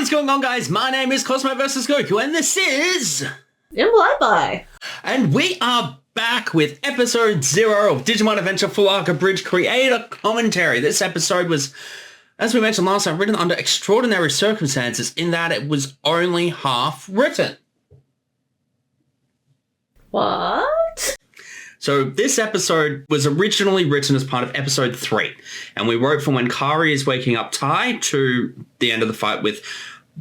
What's going on, guys? My name is cosmovsgoku, and this is impolitebi. And we are back with episode 0 of Digimon Adventure Full Arc Abridged Creator Commentary. This episode was, as we mentioned last time, written under extraordinary circumstances in that it was only half written. What? So this episode was originally written as part of episode 3, and we wrote from when Kari is waking up Tai to the end of the fight with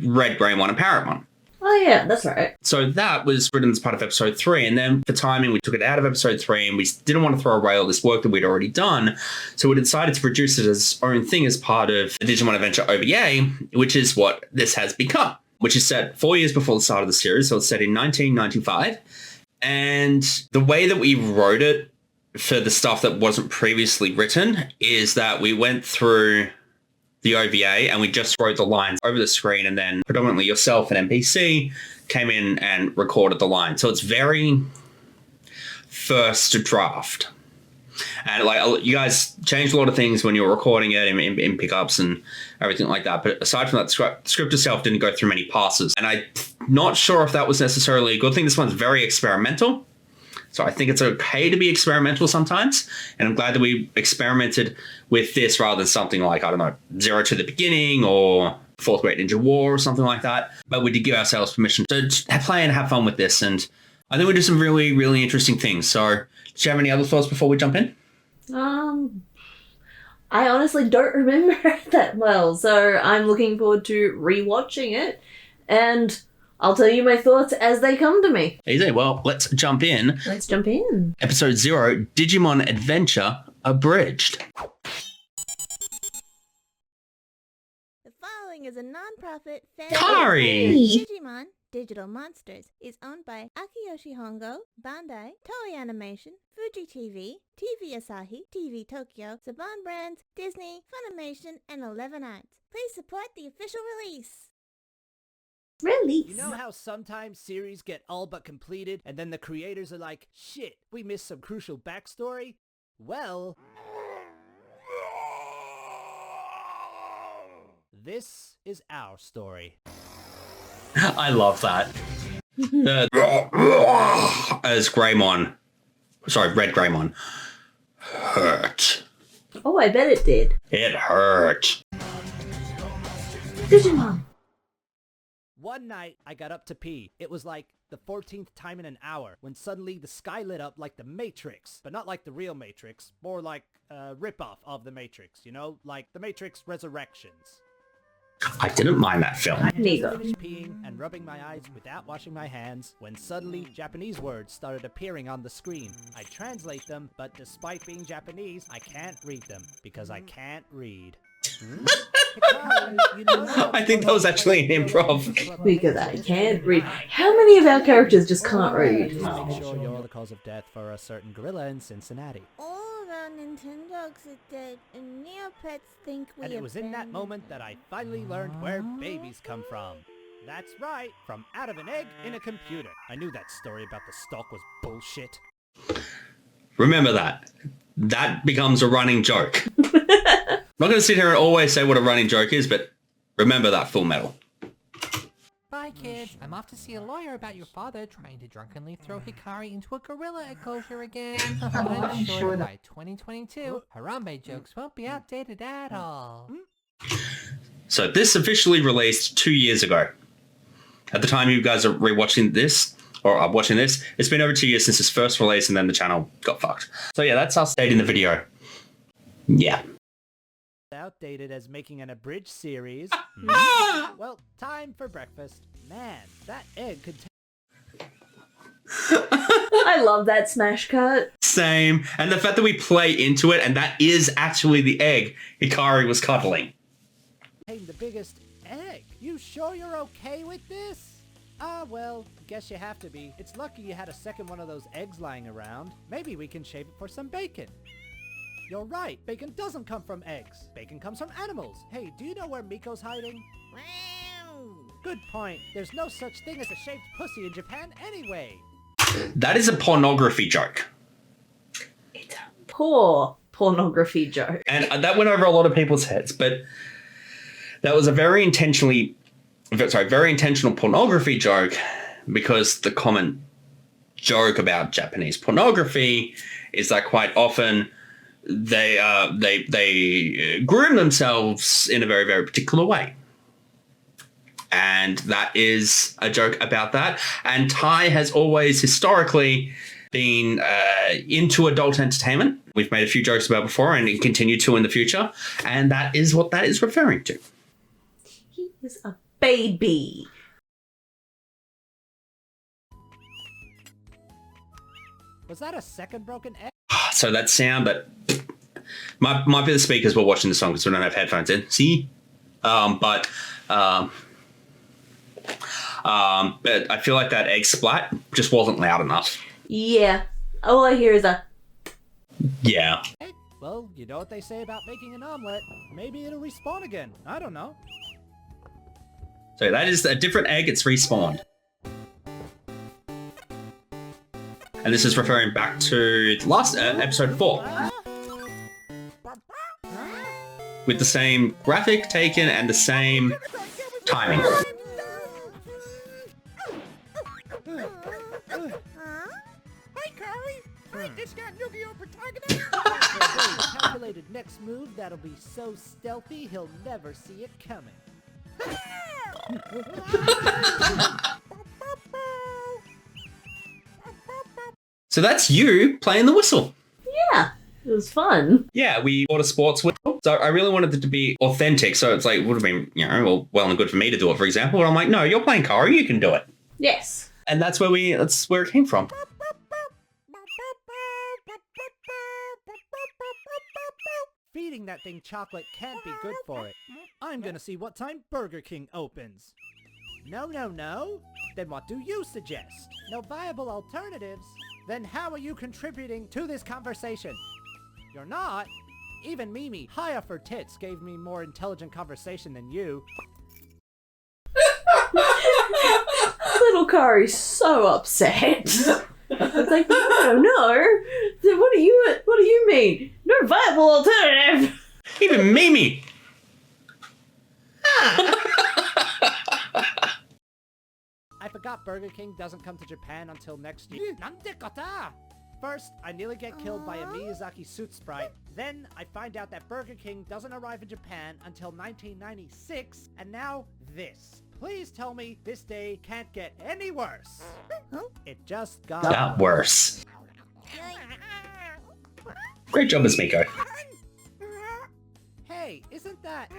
Red Greymon and Parrotmon. Oh yeah, that's right. So that was written as part of episode 3, and then for timing we took it out of episode 3 and we didn't want to throw away all this work that we'd already done, so we decided to produce it as its own thing as part of the Digimon Adventure OVA, which is what this has become, which is set 4 years before the start of the series, so it's set in 1995. And the way that we wrote it for the stuff that wasn't previously written is that we went through the OVA and we just wrote the lines over the screen, and then predominantly yourself and NPC came in and recorded the line. So it's very first draft. And like you guys changed a lot of things when you were recording it in pickups and everything like that. But aside from that, the script itself didn't go through many passes. And I'm not sure if that was necessarily a good thing. This one's very experimental. So I think it's okay to be experimental sometimes. And I'm glad that we experimented with this rather than something like, I don't know, Zero to the Beginning or Fourth Great Ninja War or something like that. But we did give ourselves permission to play and have fun with this. And I think we did some really, really interesting things. So do you have any other thoughts before we jump in? I honestly don't remember it that well, so I'm looking forward to rewatching it, and I'll tell you my thoughts as they come to me. Easy. Well, let's jump in. Let's jump in. Episode 0, Digimon Adventure Abridged. The following is a non-profit Kari! Digimon Digital Monsters is owned by Akiyoshi Hongo, Bandai, Toei Animation, Fuji TV, TV Asahi, TV Tokyo, Saban Brands, Disney, Funimation, and 11 Arts. Please support the official release. Release. You know how sometimes series get all but completed and then the creators are like, shit, we missed some crucial backstory? Well, this is our story. I love that. As Greymon, sorry, Red Greymon, hurt. Oh, I bet it did. It hurt. Digimon. One night, I got up to pee. It was like the 14th time in an hour when suddenly the sky lit up like the Matrix. But not like the real Matrix, more like a ripoff of the Matrix, you know? Like the Matrix Resurrections. I didn't mind that film. Neither. I finished peeing and rubbing my eyes without washing my hands when suddenly Japanese words started appearing on the screen. I translate them, but despite being Japanese, I can't read them because I can't read. I think that was actually an improv. Because I can't read. How many of our characters just can't read? Make sure you're the cause of death for a certain gorilla in Cincinnati. All of our Nintendogs are dead, and Neopets think we And it was in that abandoned moment that I finally learned where babies come from. That's right, from out of an egg in a computer. I knew that story about the stock was bullshit. Remember that. That becomes a running joke. I'm not going to sit here and always say what a running joke is, but remember that, Full Metal. Bye, kids. I'm off to see a lawyer about your father trying to drunkenly throw Hikari into a gorilla enclosure again. I'm sure that by 2022, Harambe jokes won't be outdated at all. So this officially released 2 years ago. At the time you guys are rewatching this, or are watching this, it's been over 2 years since its first release, and then the channel got fucked. So yeah, that's us stating the video. Yeah. Outdated as making an abridged series. Well, time for breakfast. Man, that egg could I love that smash cut. Same. And the fact that we play into it, and that is actually the egg Hikari was cuddling. contain the biggest egg. You sure you're okay with this? Ah, well, guess you have to be. It's lucky you had a second one of those eggs lying around. Maybe we can shave it for some bacon. You're right, bacon doesn't come from eggs. Bacon comes from animals. Hey, do you know where Miko's hiding? Wow. Good point. There's no such thing as a shaved pussy in Japan anyway. That is a pornography joke. It's a poor pornography joke. And that went over a lot of people's heads, but that was a very intentionally very intentional pornography joke, because the common joke about Japanese pornography is that quite often they groom themselves in a very, very particular way. And that is a joke about that. And Tai has always historically been into adult entertainment. We've made a few jokes about before and continue to in the future. And that is what that is referring to. He is a baby. Was that a second broken egg? So that sound that might be the speakers we're watching the song because we don't have headphones in. See? But I feel like that egg splat just wasn't loud enough. Yeah. All I hear is a... Yeah. Hey, well, you know what they say about making an omelet. Maybe it'll respawn again. I don't know. So that is a different egg. It's respawned. And this is referring back to the last episode 4. With the same graphic taken and the same timing. Hi, Kari! Great discount Yu-Gi-Oh! Protagonist! A calculated next move that'll be so stealthy he'll never see it coming. So that's you playing the whistle. Yeah. It was fun. Yeah, we bought a sports whistle. So I really wanted it to be authentic. So it's like, it would have been, well and good for me to do it, for example. But I'm like, no, you're playing Kari, you can do it. Yes. And that's where it came from. Feeding that thing chocolate can't be good for it. I'm gonna see what time Burger King opens. No? Then what do you suggest? No viable alternatives? Then how are you contributing to this conversation? You're not? Even Mimi, high off her tits, gave me more intelligent conversation than you. Little Kari's so upset. It's like, no. What do you mean? No viable alternative. Even Mimi. I forgot Burger King doesn't come to Japan until next year. First, I nearly get killed by a Miyazaki suit sprite. Then, I find out that Burger King doesn't arrive in Japan until 1996. And now, this. Please tell me this day can't get any worse. It just got worse. Great job, Miss Miko. Hey, isn't that...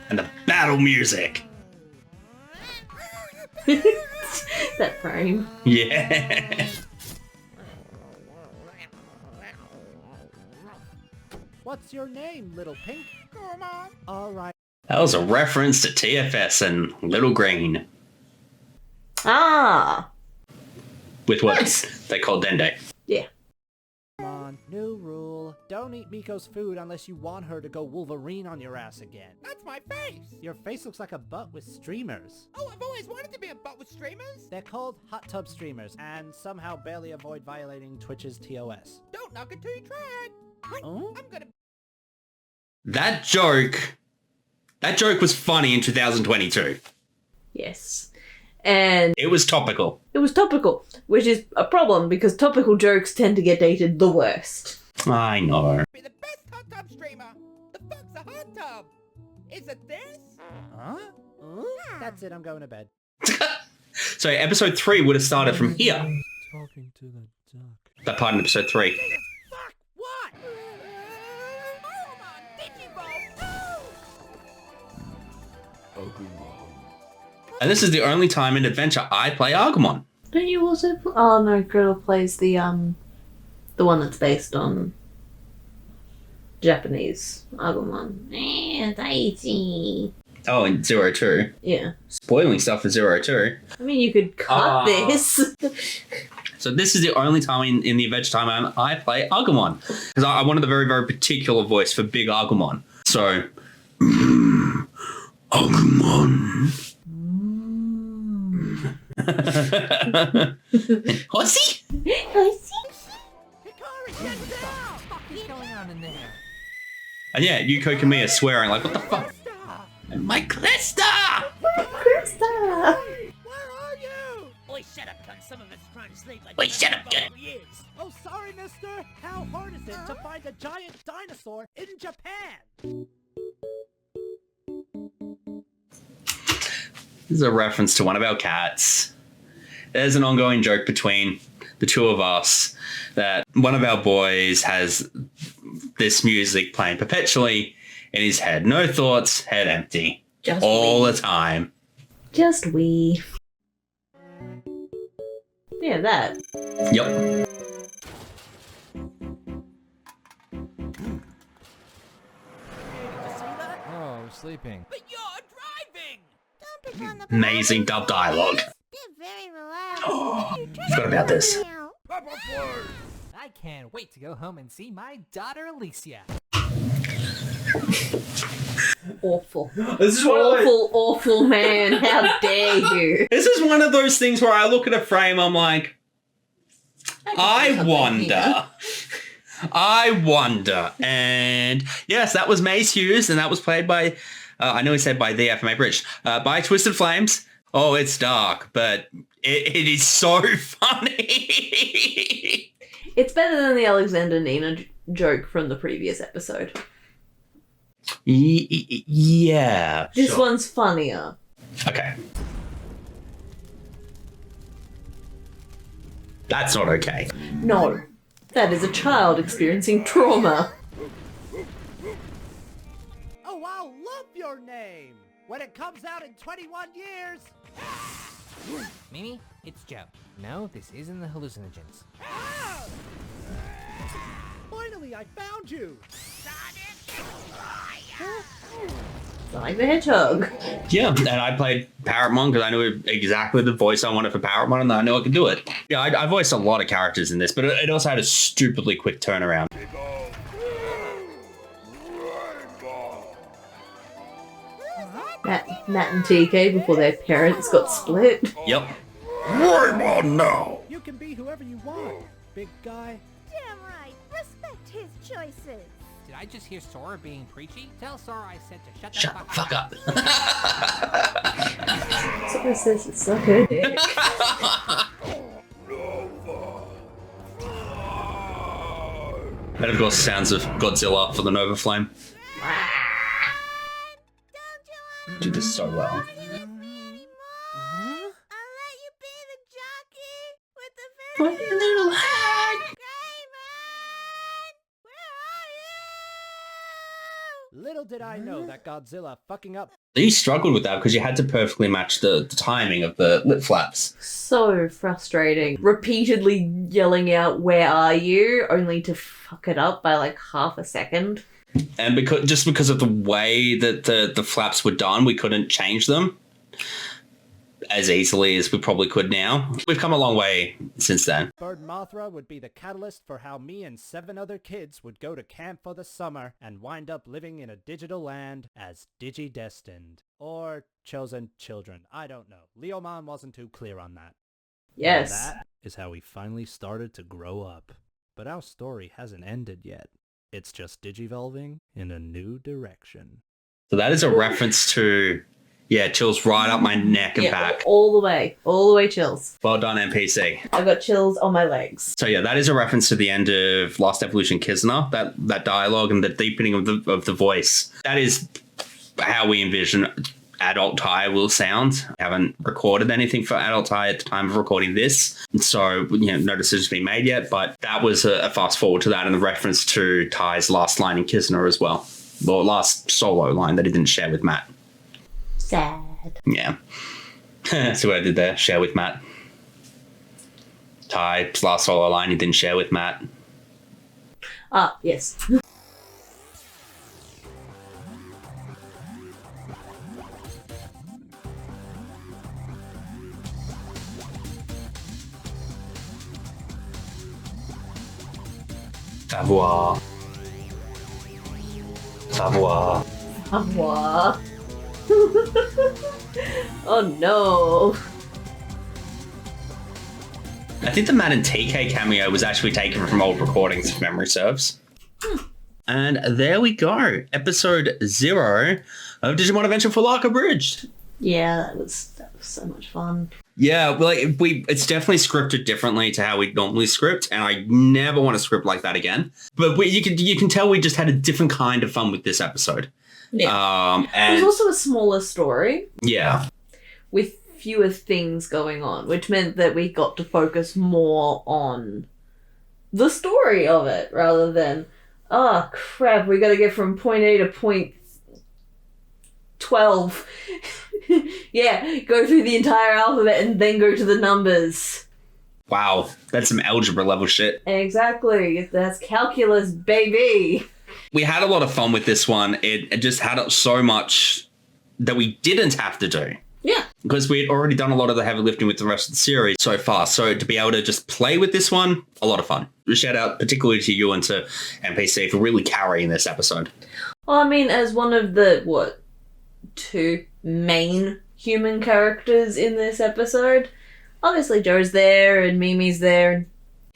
And the battle music. That frame. Yeah. What's your name, Little Pink? Come on. All right. That was a reference to TFS and Little Green. Ah. With what Nice. they call Dende. Yeah. Come on, new rule. Don't eat Miko's food unless you want her to go Wolverine on your ass again. That's my face! Your face looks like a butt with streamers. Oh, I've always wanted to be a butt with streamers! They're called hot tub streamers and somehow barely avoid violating Twitch's TOS. Don't knock it till you try it! Oh? I'm gonna... That joke was funny in 2022. Yes. And It was topical. it was topical, which is a problem because topical jokes tend to get dated the worst. I know. Be the best hot tub streamer! The fuck's a hot tub? Is it this? Huh? That's it, I'm going to bed. So episode 3 would have started from here. Talking to the duck. That part in episode 3. Jesus fuck! What? Hold on, Digimon! And this is the only time in Adventure I play Agumon. Don't you also? Oh no, Gretel plays the one that's based on Japanese Agumon. Daichi. Oh, in 02. Yeah. Spoiling stuff for 02. I mean, you could cut this. So this is the only time in the Adventure Time I play Agumon. Because I wanted a very, very particular voice for Big Agumon. So... Agumon. Horsey? Hikari, get down! What the fuck is going on in there? And yeah, Yuko Kamiya swearing like, what the fuck? My Clista! Krista! Where are you? Oi, shut up, cunt. Some of us are trying to sleep like Oi, shut up, cunt. Oh, sorry, mister. How hard is it to find a giant dinosaur in Japan? This is a reference to one of our cats. There's an ongoing joke between the two of us that one of our boys has this music playing perpetually in his head. No thoughts, head empty. Just all we. the time. Just we. Yeah, that. Yep. Oh, we're sleeping. But you're driving! Don't pick on the Amazing dub dialogue. They're very reliable. Forgot about this. Meow. I can't wait to go home and see my daughter Alicia. Awful. This is one of those, Awful man. How dare you? this is one of those things where I look at a frame, I'm like, I wonder. I wonder. And yes, that was Mace Hughes, and that was played by, I know he said by the FMA Bridge, by TwstdFlaems. Oh, it's dark, but it is so funny. It's better than the Alexander Nina joke from the previous episode. Yeah. This sure. one's funnier. Okay. That's not okay. No. That is a child experiencing trauma. Oh, I'll love your name when it comes out in 21 years. Mimi, it's Joe. No, this isn't the hallucinogens. Ah! Finally, I found you. Like the Hedgehog. Yeah, and I played Parrotmon because I knew exactly the voice I wanted for Parrotmon, and I knew I could do it. Yeah, I voiced a lot of characters in this, but it also had a stupidly quick turnaround. Matt and TK before their parents got split. Yep. Raymond now. You can be whoever you want, big guy. Damn right. Respect his choices. Did I just hear Sora being preachy? Tell Sora I said to shut the Shut the fuck up. Someone says it's suck her dick. And of course, sounds of Godzilla for the Nova Flame. Don't you Do this so well. want to with me anymore? I'll let you be the jockey with the What very a little Grayman! Where are you? Little did I know that Godzilla fucking up. You struggled with that because you had to perfectly match the timing of the lip flaps. So frustrating. Repeatedly yelling out, "Where are you?" only to fuck it up by like half a second. And because of the way that the flaps were done, we couldn't change them as easily as we probably could now. We've come a long way since then. Bird Mothra would be the catalyst for how me and 7 other kids would go to camp for the summer and wind up living in a digital land as DigiDestined. Or chosen children. I don't know. Leomon wasn't too clear on that. Yes. And that is how we finally started to grow up. But our story hasn't ended yet. It's just digivolving in a new direction. So that is a reference to, yeah, chills right up my neck and Yeah, back. all the way chills. Well done, NPC. I got chills on my legs. So yeah, that is a reference to the end of Last Evolution Kizuna, that dialogue and the deepening of the voice. That is how we envision Adult Tai will sound. I haven't recorded anything for Adult Tai at the time of recording this, so no decision's been made yet, but that was a fast forward to that and the reference to Tai's last line in Kizuna as well. Or last solo line that he didn't share with Matt. Sad. Yeah. See what I did there? Share with Matt. Tai's last solo line he didn't share with Matt. Ah, yes. Savoir. Savoir. What? Oh no. I think the Matt and TK cameo was actually taken from old recordings, if memory serves. And there we go. Episode 0 of Digimon Adventure for Relive Abridged. Yeah, that was so much fun. Yeah, it's definitely scripted differently to how we normally script, and I never want to script like that again. But you can tell we just had a different kind of fun with this episode. Yeah. It And was also a smaller story yeah, with fewer things going on, which meant that we got to focus more on the story of it rather than, oh crap, we gotta get from point A to point 12. Yeah, go through the entire alphabet and then go to the numbers. wow, that's some algebra level shit. Exactly, that's calculus, baby. We had a lot of fun with this one. It just had so much that we didn't have to do. Yeah. Because we had already done a lot of the heavy lifting with the rest of the series so far. So to be able to just play with this one, a lot of fun. Shout out particularly to you and to NPC for really carrying this episode. Well, I mean, as one of the, 2 main human characters in this episode, obviously Joe's there and Mimi's there.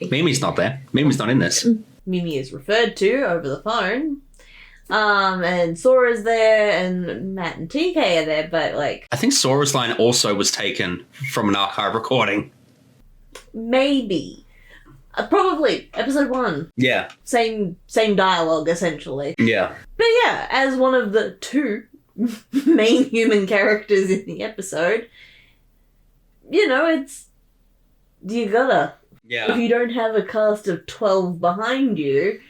Mimi's not there. Mimi's not in this. Mimi is referred to over the phone. And Sora's there, and Matt and TK are there, but, I think Sora's line also was taken from an archive recording. maybe. Probably. Episode 1. Yeah. Same dialogue, essentially. Yeah. But yeah, as one of the 2 main human characters in the episode, it's... You gotta... Yeah. If you don't have a cast of 12 behind you,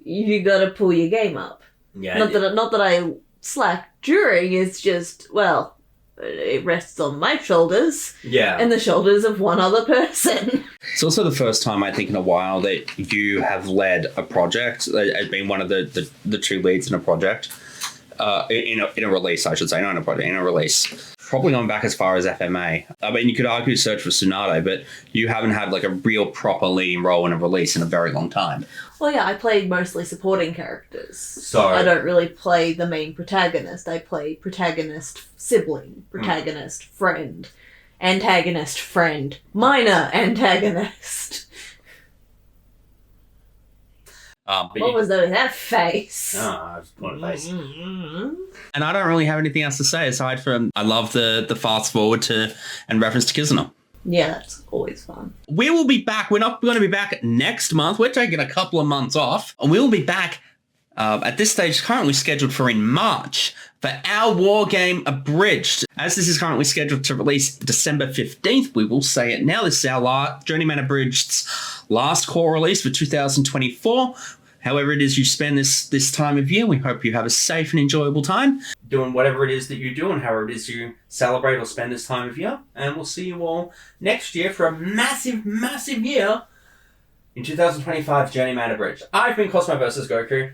you gotta pull your game up. Yeah. Not that I slack during, it's just, well, it rests on my shoulders Yeah. and the shoulders of one other person. It's also the first time, I think, in a while that you have led a project, as being one of the 2 leads in a project. In a release, I should say, not in a project, in a release. Probably going back as far as FMA. I mean, you could argue Search for Tsunade, but you haven't had a real proper leading role in a release in a very long time. Well, yeah, I played mostly supporting characters. So I don't really play the main protagonist. I play protagonist, sibling, protagonist, friend, antagonist, friend, minor antagonist. What was that face? I was putting a face. And I don't really have anything else to say aside from I love the fast forward to and reference to Kizuna. Yeah, that's always fun. We will be back. We're not going to be back next month. We're taking a couple of months off. And we will be back at this stage currently scheduled for in March for our war game Abridged. As this is currently scheduled to release December 15th, we will say it now. This is our Journeyman Abridged's last core release for 2024. However it is you spend this time of year, we hope you have a safe and enjoyable time doing whatever it is that you do and however it is you celebrate or spend this time of year. And we'll see you all next year for a massive, massive year in 2025 Journeyman Abridged. I've been cosmovsgoku.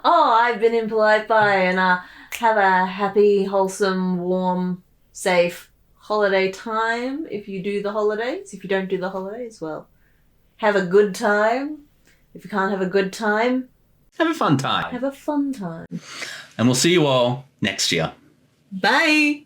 Oh, I've been impolitebi, and have a happy, wholesome, warm, safe holiday time if you do the holidays. If you don't do the holidays, well, have a good time. If you can't have a good time, Have a fun time. have a fun time. And we'll see you all next year. Bye!